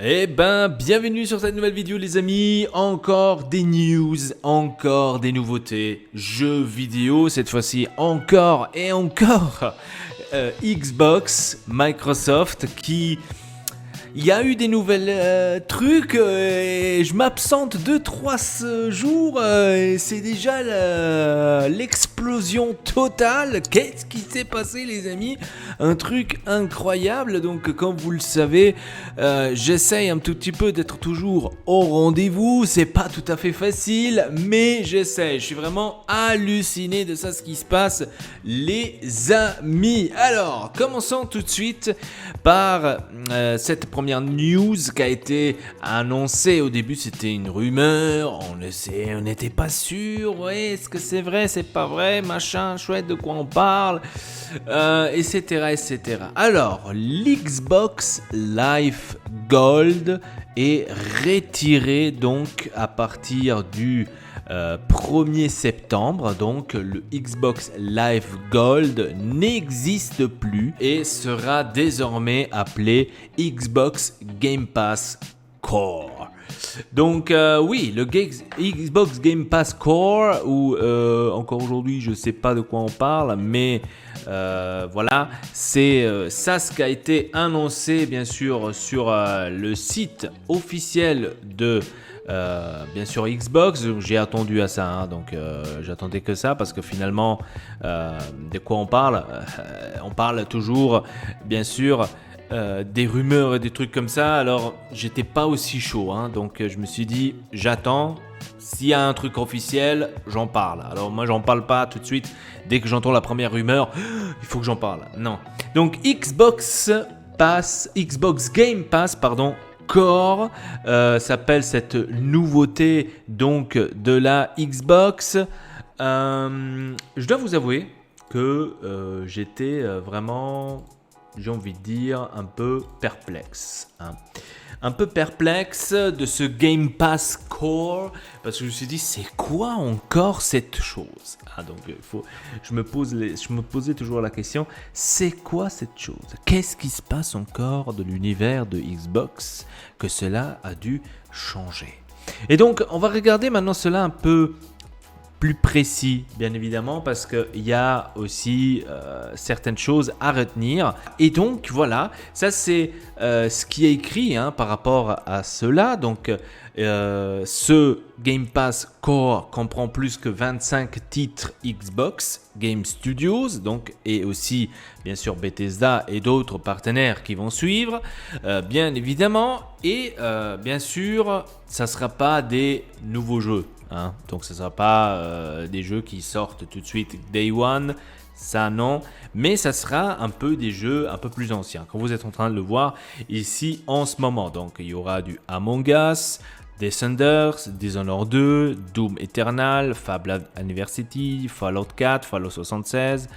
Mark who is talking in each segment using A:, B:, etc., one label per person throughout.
A: Eh ben, bienvenue sur cette nouvelle vidéo les amis, encore des news, encore des nouveautés, jeux vidéo, cette fois-ci encore et encore Xbox, Microsoft qui... Il y a eu des nouvelles trucs et je m'absente 2-3 jours et c'est déjà l'explosion totale. Qu'est-ce qui s'est passé les amis? Un truc incroyable. Donc comme vous le savez, j'essaye un tout petit peu d'être toujours au rendez-vous. C'est pas tout à fait facile mais j'essaie. Je suis vraiment halluciné de ça, ce qui se passe les amis. Alors commençons tout de suite par cette première news qui a été annoncée. Au début c'était une rumeur, on n'était pas sûr, ouais, est-ce que c'est vrai, c'est pas vrai, machin, chouette, de quoi on parle, etc. Alors, l'Xbox Live Gold est retiré donc à partir du 1er septembre, donc le Xbox Live Gold n'existe plus et sera désormais appelé Xbox Game Pass Core. Donc oui, le Xbox Game Pass Core, ou encore aujourd'hui je sais pas de quoi on parle, mais voilà, c'est ça ce qui a été annoncé bien sûr sur le site officiel de bien sûr Xbox. J'ai attendu à ça, hein, donc j'attendais que ça parce que finalement de quoi on parle, on parle toujours bien sûr des rumeurs et des trucs comme ça. Alors j'étais pas aussi chaud, hein, donc je me suis dit j'attends, s'il y a un truc officiel j'en parle. Alors moi j'en parle pas tout de suite, dès que j'entends la première rumeur il faut que j'en parle, non. Donc Xbox Game Pass Core s'appelle cette nouveauté donc de la Xbox. Je dois vous avouer que j'étais vraiment, j'ai envie de dire, un peu perplexe, hein. Un peu perplexe de ce Game Pass Core, parce que je me suis dit, c'est quoi encore cette chose, hein, donc je me posais toujours la question, c'est quoi cette chose? Qu'est-ce qui se passe encore de l'univers de Xbox que cela a dû changer? Et donc, on va regarder maintenant cela un peu plus précis, bien évidemment, parce qu'il y a aussi certaines choses à retenir. Et donc, voilà, ça c'est ce qui est écrit, hein, par rapport à cela. Donc, ce Game Pass Core comprend plus que 25 titres Xbox Game Studios, donc, et aussi, bien sûr, Bethesda et d'autres partenaires qui vont suivre, bien évidemment. Et bien sûr, ça ne sera pas des nouveaux jeux. Hein, donc ce ne sera pas des jeux qui sortent tout de suite Day One, ça non, mais ça sera un peu des jeux un peu plus anciens, comme vous êtes en train de le voir ici en ce moment. Donc il y aura du Among Us, Descenders, Dishonored 2, Doom Eternal, Fable Anniversary, Fallout 4, Fallout 76,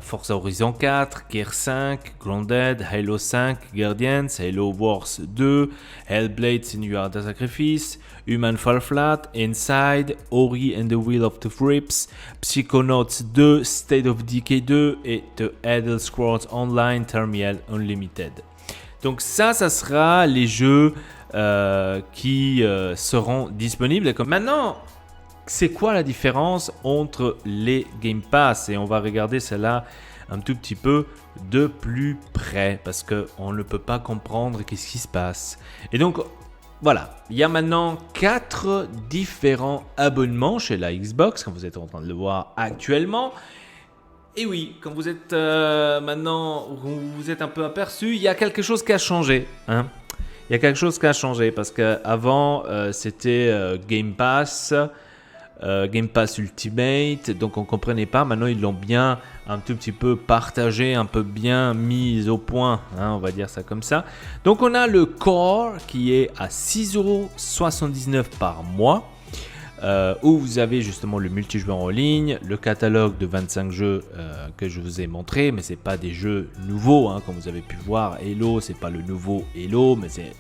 A: Forza Horizon 4, Gear 5, Grounded, Halo 5, Guardians, Halo Wars 2, Hellblade Senua's Sacrifice, Human Fall Flat, Inside, Ori and the Will of the Wisps, Psychonauts 2, State of Decay 2 et The Elder Scrolls Online Terminal Unlimited. Donc ça sera les jeux qui seront disponibles. Et comme maintenant, c'est quoi la différence entre les Game Pass? Et on va regarder cela un tout petit peu de plus près parce qu'on ne peut pas comprendre qu'est-ce qui se passe. Et donc, voilà, il y a maintenant 4 différents abonnements chez la Xbox, comme vous êtes en train de le voir actuellement. Et oui, comme vous êtes maintenant, vous êtes un peu aperçu, il y a quelque chose qui a changé, hein. Il y a quelque chose qui a changé parce qu'avant, c'était Game Pass Ultimate, donc on comprenait pas. Maintenant ils l'ont bien un tout petit peu partagé, un peu bien mis au point, hein, on va dire ça comme ça. Donc on a le Core qui est à 6,79€ par mois, où vous avez justement le multijoueur en ligne, le catalogue de 25 jeux que je vous ai montré, mais c'est pas des jeux nouveaux, hein, comme vous avez pu voir. Halo, c'est pas le nouveau Halo, mais c'est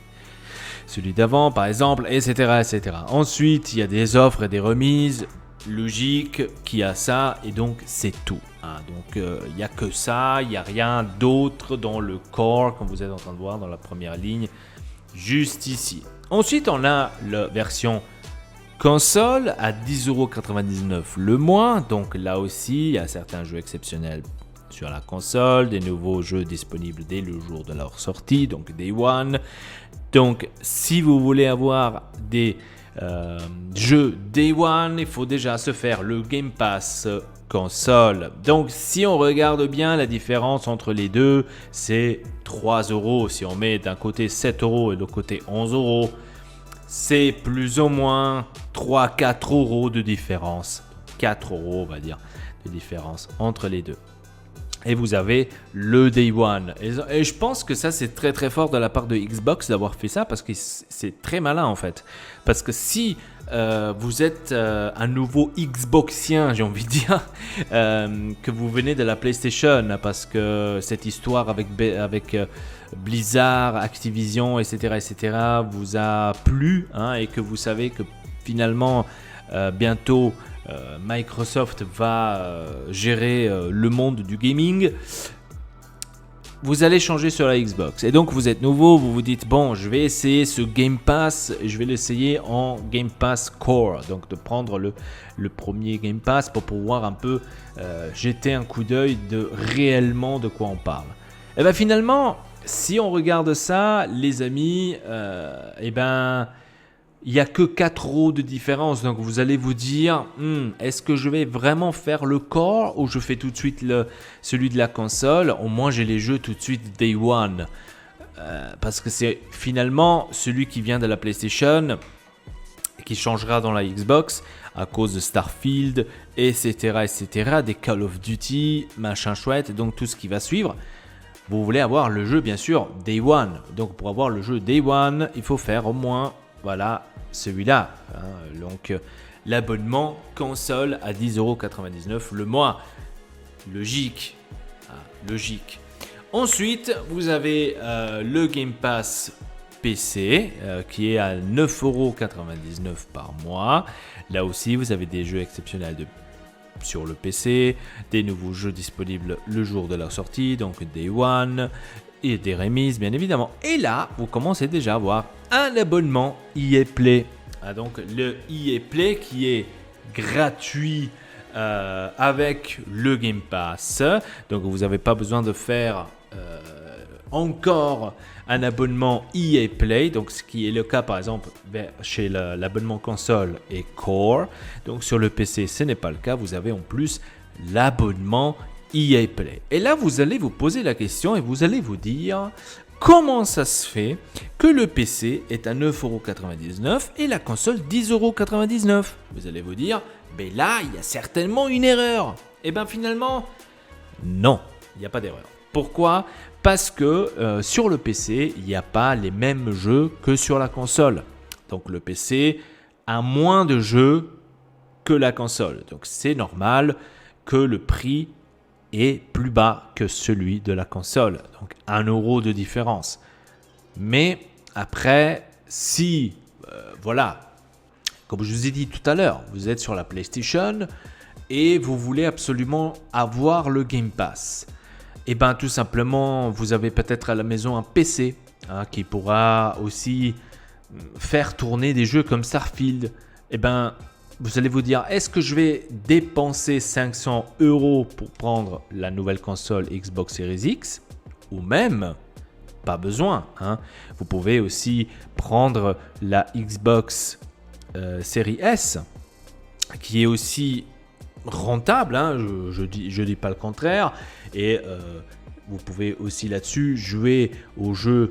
A: celui d'avant par exemple, etc. Ensuite, il y a des offres et des remises, logique, qui a ça, et donc c'est tout, hein. Donc il n'y a que ça, il n'y a rien d'autre dans le Core, comme vous êtes en train de voir dans la première ligne. juste ici. Ensuite, on a la version console à 10,99€ le mois. Donc là aussi, il y a certains jeux exceptionnels sur la console, des nouveaux jeux disponibles dès le jour de leur sortie, donc Day One. Donc si vous voulez avoir des jeux Day One, il faut déjà se faire le Game Pass console. Donc si on regarde bien la différence entre les deux, c'est 3€. Si on met d'un côté 7€ et de l'autre côté 11€, c'est plus ou moins 3-4€ de différence. 4€, on va dire, de différence entre les deux. Et vous avez le Day One. Et je pense que ça, c'est très très fort de la part de Xbox d'avoir fait ça, parce que c'est très malin en fait. Parce que si vous êtes un nouveau Xboxien, j'ai envie de dire, que vous venez de la PlayStation, parce que cette histoire avec Blizzard, Activision, etc., vous a plu, hein, et que vous savez que finalement, bientôt, Microsoft va gérer le monde du gaming, vous allez changer sur la Xbox. Et donc vous êtes nouveau, vous vous dites bon, je vais essayer ce Game Pass, je vais l'essayer en Game Pass Core, donc de prendre le premier Game Pass pour pouvoir un peu jeter un coup d'œil de réellement de quoi on parle. Et bien finalement, si on regarde ça, les amis, il n'y a que 4€ de différence. Donc vous allez vous dire, est-ce que je vais vraiment faire le core ou je fais tout de suite celui de la console? Au moins j'ai les jeux tout de suite Day One. Parce que c'est finalement celui qui vient de la PlayStation qui changera dans la Xbox à cause de Starfield, etc., des Call of Duty, machin chouette, donc tout ce qui va suivre. Vous voulez avoir le jeu bien sûr Day One. Donc pour avoir le jeu Day One, il faut faire au moins celui-là. Donc l'abonnement console à 10,99€ le mois. Logique. Logique. Ensuite, vous avez le Game Pass PC qui est à 9,99€ par mois. Là aussi, vous avez des jeux exceptionnels sur le PC, des nouveaux jeux disponibles le jour de leur sortie, donc Day One, et des remises bien évidemment. Et là, vous commencez déjà à avoir un abonnement EA Play. Donc le EA Play qui est gratuit avec le Game Pass. Donc vous n'avez pas besoin de faire encore un abonnement EA Play, donc ce qui est le cas par exemple chez l'abonnement console et Core. Donc sur le PC ce n'est pas le cas, vous avez en plus l'abonnement EA Play. Et là vous allez vous poser la question et vous allez vous dire comment ça se fait que le PC est à 9,99€ et la console 10,99€. Vous allez vous dire, mais là il y a certainement une erreur. Et bien finalement, non, il n'y a pas d'erreur. Pourquoi ? Parce que sur le PC, il n'y a pas les mêmes jeux que sur la console. Donc le PC a moins de jeux que la console. Donc c'est normal que le prix est plus bas que celui de la console. Donc 1€ de différence. Mais après, si, comme je vous ai dit tout à l'heure, vous êtes sur la PlayStation et vous voulez absolument avoir le Game Pass. Et bien tout simplement, vous avez peut-être à la maison un PC qui pourra aussi faire tourner des jeux comme Starfield. Et bien, vous allez vous dire, est-ce que je vais dépenser 500€ pour prendre la nouvelle console Xbox Series X? Ou même, pas besoin. Vous pouvez aussi prendre la Xbox Series S, qui est aussi rentable, je dis pas le contraire, et vous pouvez aussi là-dessus jouer aux jeux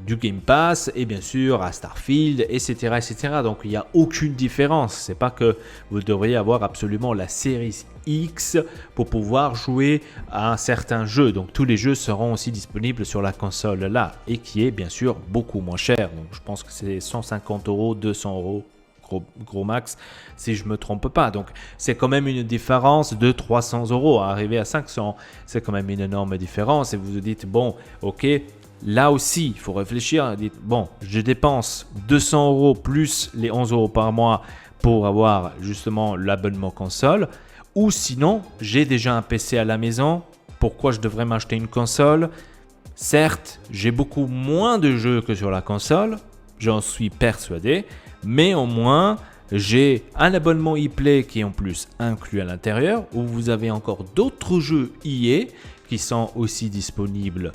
A: du Game Pass et bien sûr à Starfield, etc. Donc il n'y a aucune différence. C'est pas que vous devriez avoir absolument la Series X pour pouvoir jouer à un certain jeu. Donc tous les jeux seront aussi disponibles sur la console là, et qui est bien sûr beaucoup moins cher. Donc je pense que c'est 150€, 200€. Gros max, si je me trompe pas. Donc c'est quand même une différence de 300€. Arriver à 500, c'est quand même une énorme différence. Et vous vous dites, bon, ok, là aussi, il faut réfléchir. Dites, bon, je dépense 200€ plus les 11€ par mois pour avoir justement l'abonnement console. Ou sinon, j'ai déjà un PC à la maison. Pourquoi je devrais m'acheter une console ? Certes, j'ai beaucoup moins de jeux que sur la console, j'en suis persuadé, mais au moins j'ai un abonnement ePlay qui est en plus inclus à l'intérieur, où vous avez encore d'autres jeux EA qui sont aussi disponibles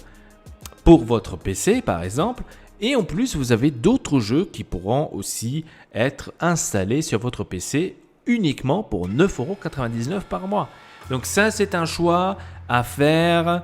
A: pour votre PC par exemple, et en plus vous avez d'autres jeux qui pourront aussi être installés sur votre PC uniquement pour 9,99€ par mois. Donc ça c'est un choix à faire.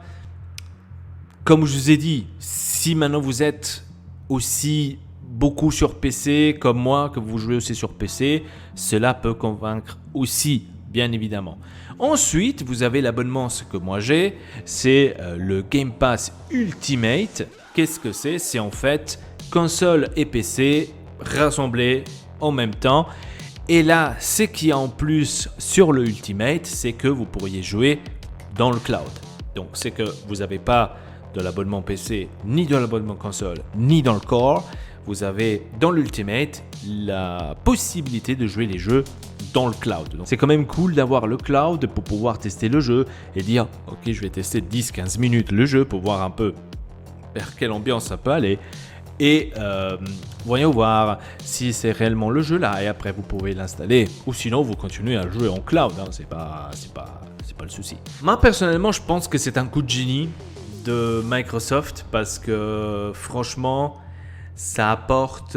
A: Comme je vous ai dit, si maintenant vous êtes aussi beaucoup sur PC comme moi, que vous jouez aussi sur PC, cela peut convaincre aussi, bien évidemment. Ensuite, vous avez l'abonnement, ce que moi j'ai, c'est le Game Pass Ultimate. Qu'est-ce que c'est ? C'est en fait console et PC rassemblés en même temps. Et là, ce qu'il y a en plus sur le Ultimate, c'est que vous pourriez jouer dans le cloud. Donc, c'est que vous n'avez pas de l'abonnement PC, ni de l'abonnement console, ni dans le core. Vous avez dans l'Ultimate la possibilité de jouer les jeux dans le cloud. Donc, c'est quand même cool d'avoir le cloud pour pouvoir tester le jeu et dire ok, je vais tester 10-15 minutes le jeu pour voir un peu vers quelle ambiance ça peut aller. Et voyons voir si c'est réellement le jeu là. Et après, vous pouvez l'installer. Ou sinon, vous continuez à jouer en cloud. Hein. C'est pas le souci. Moi, personnellement, je pense que c'est un coup de génie de Microsoft parce que franchement, ça apporte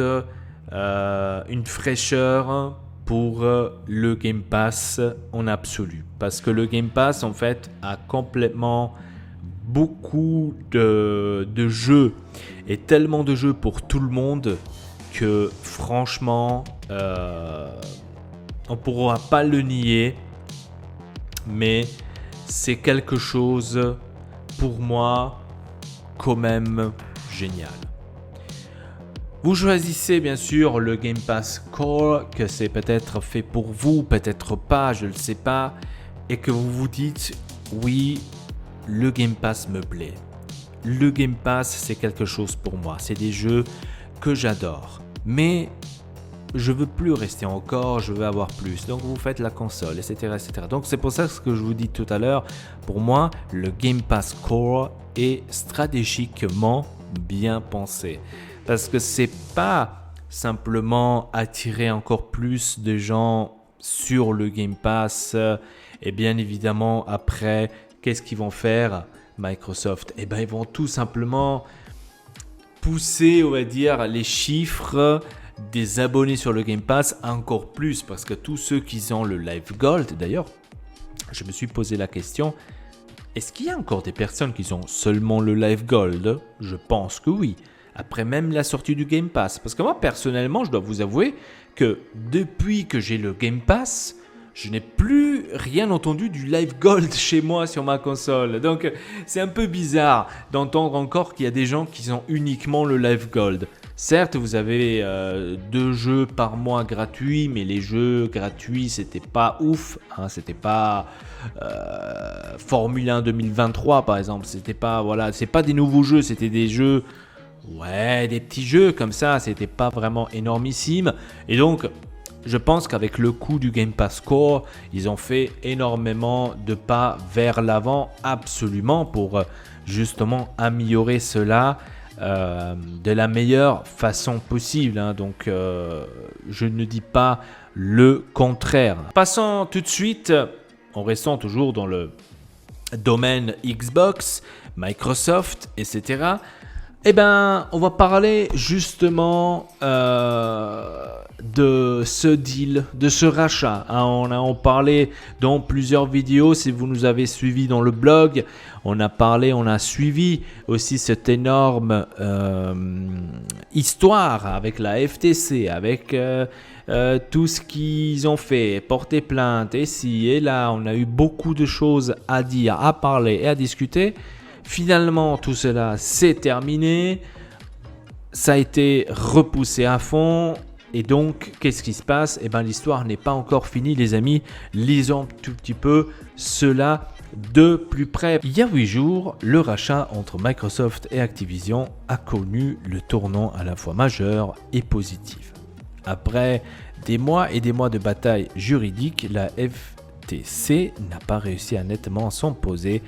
A: une fraîcheur pour le Game Pass en absolu. Parce que le Game Pass, en fait, a complètement beaucoup de jeux et tellement de jeux pour tout le monde que franchement, on ne pourra pas le nier, mais c'est quelque chose pour moi quand même génial. Vous choisissez bien sûr le Game Pass Core, que c'est peut-être fait pour vous, peut-être pas, je ne le sais pas, et que vous vous dites oui, le Game Pass me plaît. Le Game Pass, c'est quelque chose pour moi. C'est des jeux que j'adore. Mais je veux plus rester encore, je veux avoir plus. Donc vous faites la console, etc., etc. Donc c'est pour ça que je vous dis tout à l'heure, pour moi, le Game Pass Core est stratégiquement bien pensé. Parce que c'est pas simplement attirer encore plus de gens sur le Game Pass. Et bien évidemment, après, qu'est-ce qu'ils vont faire, Microsoft ? Eh bien, ils vont tout simplement pousser, on va dire, les chiffres des abonnés sur le Game Pass encore plus. Parce que tous ceux qui ont le Live Gold, d'ailleurs, je me suis posé la question, est-ce qu'il y a encore des personnes qui ont seulement le Live Gold ? Je pense que oui. Après même la sortie du Game Pass. Parce que moi, personnellement, je dois vous avouer que depuis que j'ai le Game Pass, je n'ai plus rien entendu du Live Gold chez moi sur ma console. Donc, c'est un peu bizarre d'entendre encore qu'il y a des gens qui ont uniquement le Live Gold. Certes, vous avez 2 jeux par mois gratuits, mais les jeux gratuits, c'était pas ouf. Hein, c'était pas Formule 1 2023, par exemple. C'était pas, voilà, c'est pas des nouveaux jeux, c'était des jeux... Ouais, des petits jeux comme ça, c'était pas vraiment énormissime. Et donc, je pense qu'avec le coût du Game Pass Core, ils ont fait énormément de pas vers l'avant, absolument, pour justement améliorer cela de la meilleure façon possible. Hein. Donc, je ne dis pas le contraire. Passons tout de suite, en restant toujours dans le domaine Xbox, Microsoft, etc., eh bien, on va parler justement de ce deal, de ce rachat. Hein, on a en parlé dans plusieurs vidéos. Si vous nous avez suivis dans le blog, on a suivi aussi cette énorme histoire avec la FTC, avec tout ce qu'ils ont fait, porter plainte, et ci et là. On a eu beaucoup de choses à dire, à parler et à discuter. Finalement, tout cela s'est terminé, ça a été repoussé à fond et donc qu'est-ce qui se passe ? Eh bien, l'histoire n'est pas encore finie, les amis. Lisons un tout petit peu cela de plus près. Il y a 8 jours, le rachat entre Microsoft et Activision a connu le tournant à la fois majeur et positif. Après des mois et des mois de bataille juridique, la FTC n'a pas réussi à nettement s'opposer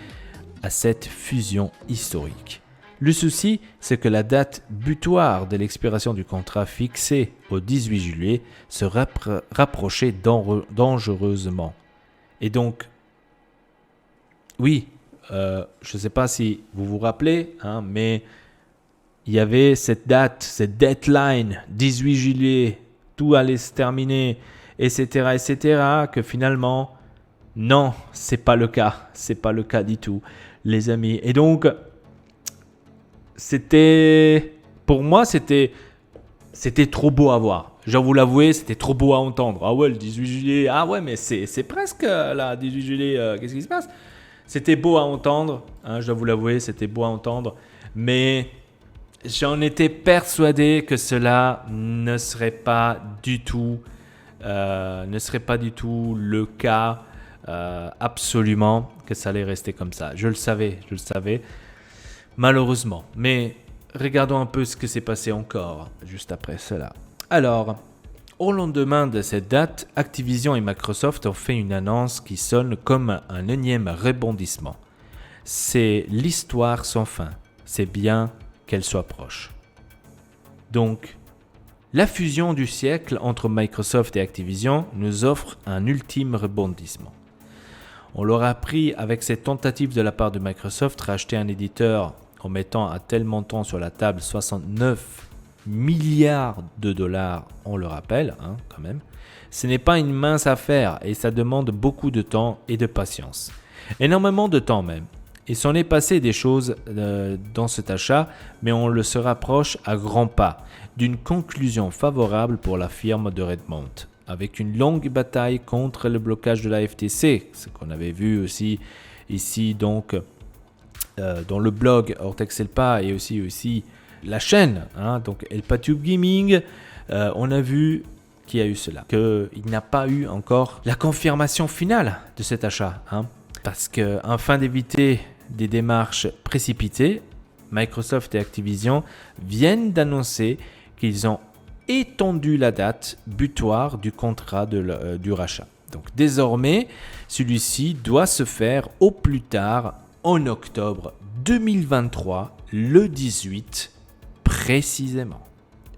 A: à cette fusion historique. Le souci, c'est que la date butoir de l'expiration du contrat fixée au 18 juillet se rapprochait dangereusement. Et donc, oui, je ne sais pas si vous vous rappelez, mais il y avait cette date, cette deadline, 18 juillet, tout allait se terminer, etc., que finalement, non, c'est pas le cas. C'est pas le cas du tout, les amis. Et donc, pour moi, c'était trop beau à voir. Je vais vous l'avouer, c'était trop beau à entendre. Ah ouais, le 18 juillet, ah ouais, mais c'est presque là, 18 juillet, qu'est-ce qui se passe? C'était beau à entendre, je dois vous l'avouer, c'était beau à entendre. Mais j'en étais persuadé que cela ne serait pas du tout le cas, absolument, que ça allait rester comme ça. Je le savais, malheureusement. Mais regardons un peu ce qui s'est passé encore, juste après cela. Alors, au lendemain de cette date, Activision et Microsoft ont fait une annonce qui sonne comme un énième rebondissement. C'est l'histoire sans fin. C'est bien qu'elle soit proche. Donc, la fusion du siècle entre Microsoft et Activision nous offre un ultime rebondissement. On l'aura appris avec cette tentative de la part de Microsoft racheter un éditeur en mettant un tel montant sur la table, 69 milliards de dollars, on le rappelle, quand même. Ce n'est pas une mince affaire et ça demande beaucoup de temps et de patience. Énormément de temps même. Il s'en est passé des choses dans cet achat, mais on le se rapproche à grands pas d'une conclusion favorable pour la firme de Redmond, avec une longue bataille contre le blocage de la FTC, ce qu'on avait vu aussi ici donc dans le blog Ortex Elpa et aussi la chaîne, donc ElpaTube Gaming, on a vu qu'il y a eu cela, qu'il n'y a pas eu encore la confirmation finale de cet achat, parce qu'afin d'éviter des démarches précipitées, Microsoft et Activision viennent d'annoncer qu'ils ont étendu la date butoir du contrat du rachat. Donc désormais, celui-ci doit se faire au plus tard en octobre 2023, le 18 précisément.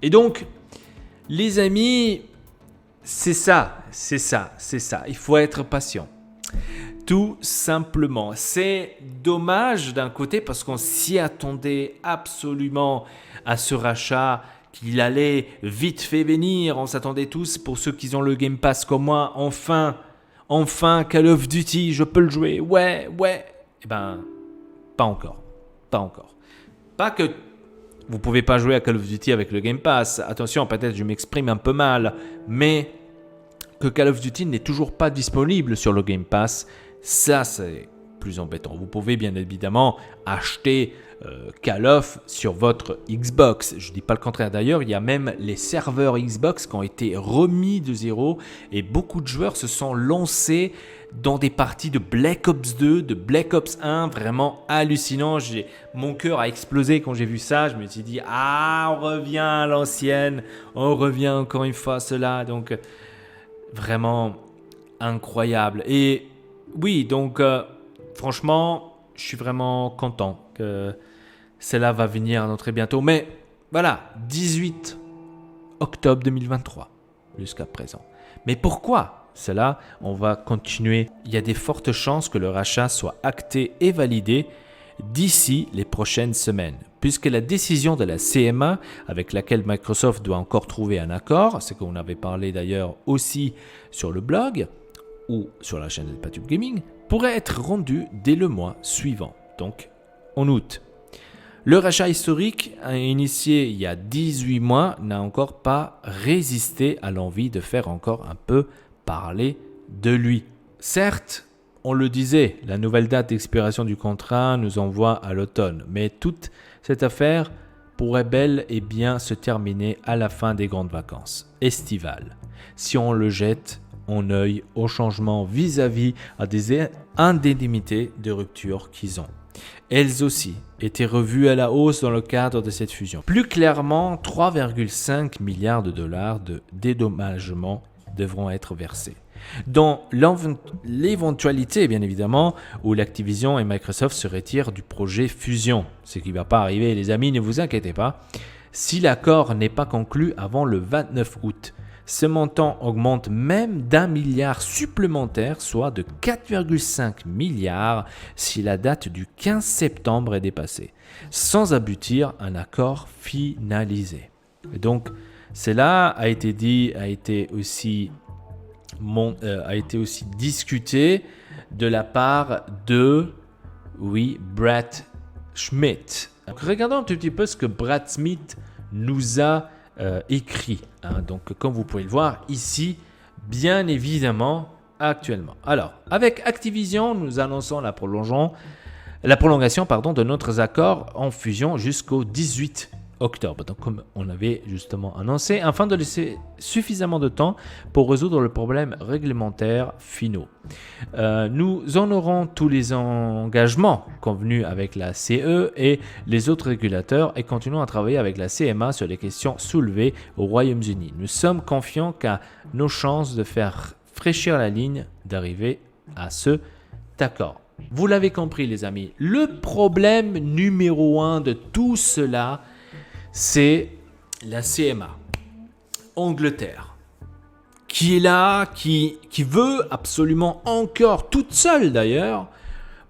A: Et donc, les amis, c'est ça. Il faut être patient. Tout simplement. C'est dommage d'un côté parce qu'on s'y attendait absolument à ce rachat, qu'il allait vite fait venir. On s'attendait tous, pour ceux qui ont le Game Pass comme moi, enfin Call of Duty, je peux le jouer. Ouais. Eh ben, pas encore. Pas que vous pouvez pas jouer à Call of Duty avec le Game Pass. Attention, peut-être je m'exprime un peu mal, mais que Call of Duty n'est toujours pas disponible sur le Game Pass, ça c'est plus embêtant. Vous pouvez bien évidemment acheter Call of sur votre Xbox. Je ne dis pas le contraire d'ailleurs, il y a même les serveurs Xbox qui ont été remis de zéro et beaucoup de joueurs se sont lancés dans des parties de Black Ops 2, de Black Ops 1, vraiment hallucinant. Mon cœur a explosé quand j'ai vu ça. Je me suis dit, on revient à l'ancienne, on revient encore une fois à cela. Donc, vraiment incroyable. Et oui, donc, franchement, je suis vraiment content que cela va venir très bientôt. Mais voilà, 18 octobre 2023 jusqu'à présent. Mais pourquoi cela? On va continuer. Il y a des fortes chances que le rachat soit acté et validé d'ici les prochaines semaines, puisque la décision de la CMA, avec laquelle Microsoft doit encore trouver un accord, ce qu'on avait parlé d'ailleurs aussi sur le blog ou sur la chaîne ElpaTube Gaming, pourrait être rendue dès le mois suivant, donc en août. Le rachat historique, initié il y a 18 mois, n'a encore pas résisté à l'envie de faire encore un peu parler de lui. Certes, on le disait, la nouvelle date d'expiration du contrat nous envoie à l'automne, mais toute cette affaire pourrait bel et bien se terminer à la fin des grandes vacances estivales, si on le jette en œil au changement vis-à-vis à des indemnités de rupture qu'ils ont. Elles aussi étaient revues à la hausse dans le cadre de cette fusion. Plus clairement, 3,5 milliards de dollars de dédommagement devront être versés. Dans l'éventualité, bien évidemment, où l'Activision et Microsoft se retirent du projet fusion, ce qui ne va pas arriver, les amis, ne vous inquiétez pas, si l'accord n'est pas conclu avant le 29 août. Ce montant augmente même d'1 milliard supplémentaire, soit de 4,5 milliards si la date du 15 septembre est dépassée, sans aboutir à un accord finalisé. Et donc, cela a été aussi discuté de la part de, Brad Schmidt. Donc, regardons un tout petit peu ce que Brad Smith nous a écrit. Donc, comme vous pouvez le voir ici, bien évidemment, actuellement. Alors, avec Activision, nous annonçons la prolongation de notre accord en fusion jusqu'au 18 octobre. Donc, comme on avait justement annoncé, afin de laisser suffisamment de temps pour résoudre le problème réglementaire finaux. Nous honorons tous les engagements convenus avec la CE et les autres régulateurs et continuons à travailler avec la CMA sur les questions soulevées au Royaume-Uni. Nous sommes confiants qu'à nos chances de faire fraîchir la ligne d'arriver à cet accord. Vous l'avez compris, les amis, le problème numéro 1 de tout cela, c'est la CMA, Angleterre, qui est là, qui veut absolument encore, toute seule d'ailleurs,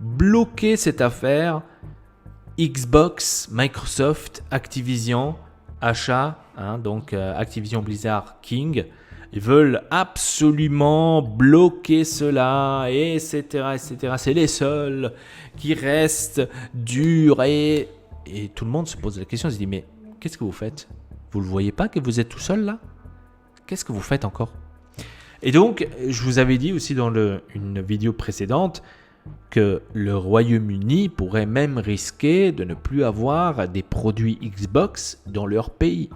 A: bloquer cette affaire Xbox, Microsoft, Activision, achat, donc Activision Blizzard King. Ils veulent absolument bloquer cela, etc., etc. C'est les seuls qui restent durs et tout le monde se pose la question, il se dit mais qu'est-ce que vous faites? Vous ne le voyez pas que vous êtes tout seul là? Qu'est-ce que vous faites encore? Et donc, je vous avais dit aussi dans une vidéo précédente que le Royaume-Uni pourrait même risquer de ne plus avoir des produits Xbox dans leur pays.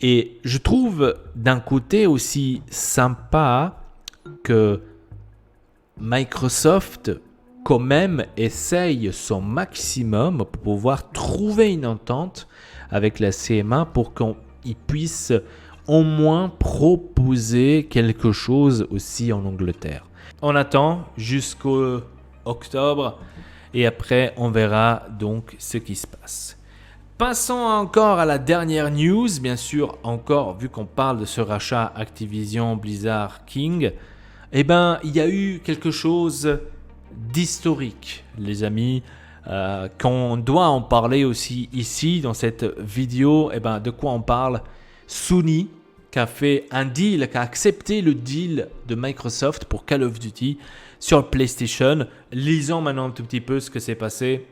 A: Et je trouve d'un côté aussi sympa que Microsoft quand même essaye son maximum pour pouvoir trouver une entente avec la CMA pour qu'ils puissent au moins proposer quelque chose aussi en Angleterre. On attend jusqu'au octobre et après on verra donc ce qui se passe. Passons encore à la dernière news, bien sûr, encore vu qu'on parle de ce rachat Activision Blizzard King, il y a eu quelque chose d'historique, les amis, qu'on doit en parler aussi ici dans cette vidéo. De quoi on parle? Sony qui a fait un deal, qui a accepté le deal de Microsoft pour Call of Duty sur PlayStation. Lisons maintenant un tout petit peu ce que s'est passé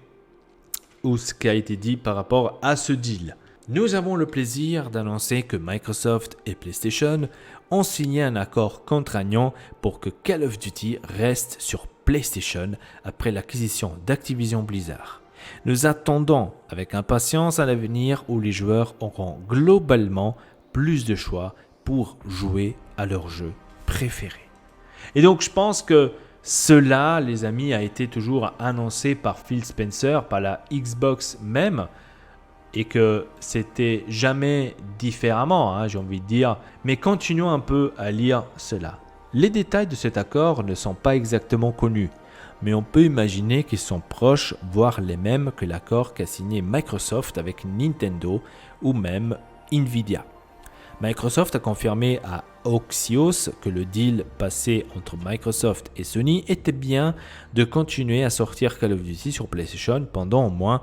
A: ou ce qui a été dit par rapport à ce deal. Nous avons le plaisir d'annoncer que Microsoft et PlayStation ont signé un accord contraignant pour que Call of Duty reste sur PlayStation après l'acquisition d'Activision Blizzard. Nous attendons avec impatience à l'avenir où les joueurs auront globalement plus de choix pour jouer à leur jeu préféré. Et donc je pense que cela, les amis, a été toujours annoncé par Phil Spencer, par la Xbox même, et que c'était jamais différemment, j'ai envie de dire. Mais continuons un peu à lire cela. Les détails de cet accord ne sont pas exactement connus, mais on peut imaginer qu'ils sont proches, voire les mêmes que l'accord qu'a signé Microsoft avec Nintendo ou même Nvidia. Microsoft a confirmé à Axios que le deal passé entre Microsoft et Sony était bien de continuer à sortir Call of Duty sur PlayStation pendant au moins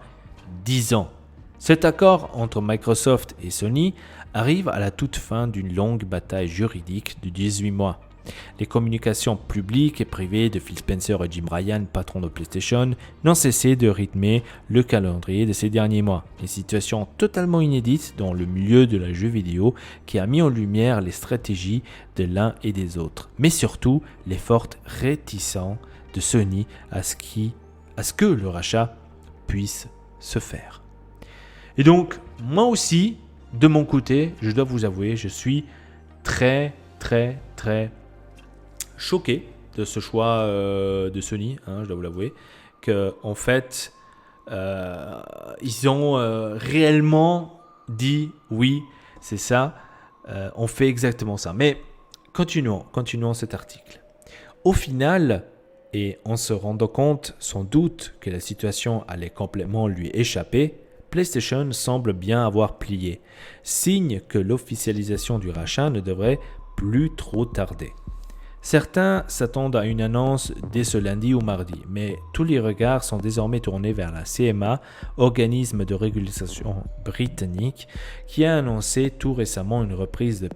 A: 10 ans. Cet accord entre Microsoft et Sony arrive à la toute fin d'une longue bataille juridique de 18 mois. Les communications publiques et privées de Phil Spencer et Jim Ryan, patron de PlayStation, n'ont cessé de rythmer le calendrier de ces derniers mois. Une situation totalement inédite dans le milieu de la jeu vidéo qui a mis en lumière les stratégies de l'un et des autres, mais surtout les fortes réticences de Sony à ce que le rachat puisse se faire. Et donc, moi aussi, de mon côté, je dois vous avouer, je suis très choqué de ce choix de Sony, je dois vous l'avouer, qu'en fait, ils ont réellement dit oui, c'est ça, on fait exactement ça. Mais continuons cet article. Au final, et en se rendant compte sans doute que la situation allait complètement lui échapper, PlayStation semble bien avoir plié, signe que l'officialisation du rachat ne devrait plus trop tarder. Certains s'attendent à une annonce dès ce lundi ou mardi, mais tous les regards sont désormais tournés vers la CMA, organisme de régulation britannique, qui a annoncé tout récemment une reprise de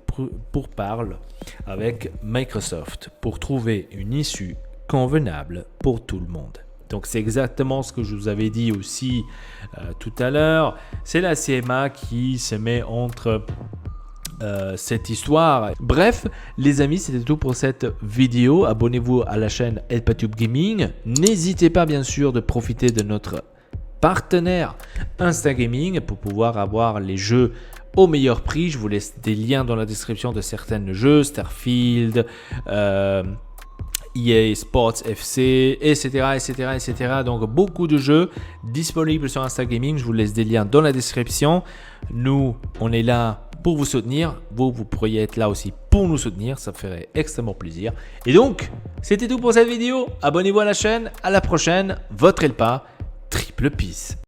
A: pourparlers avec Microsoft pour trouver une issue convenable pour tout le monde. Donc c'est exactement ce que je vous avais dit aussi tout à l'heure. C'est la CMA qui se met entre cette histoire. Bref, les amis, c'était tout pour cette vidéo. Abonnez-vous à la chaîne Helpatube Gaming. N'hésitez pas bien sûr de profiter de notre partenaire Instagaming pour pouvoir avoir les jeux au meilleur prix. Je vous laisse des liens dans la description de certains jeux, Starfield, EA Sports FC, etc. Donc beaucoup de jeux disponibles sur Instagaming. Je vous laisse des liens dans la description. Nous, on est là pour vous soutenir. Vous pourriez être là aussi pour nous soutenir. Ça ferait extrêmement plaisir. Et donc, c'était tout pour cette vidéo. Abonnez-vous à la chaîne. À la prochaine. Votre Elpa. Triple Peace.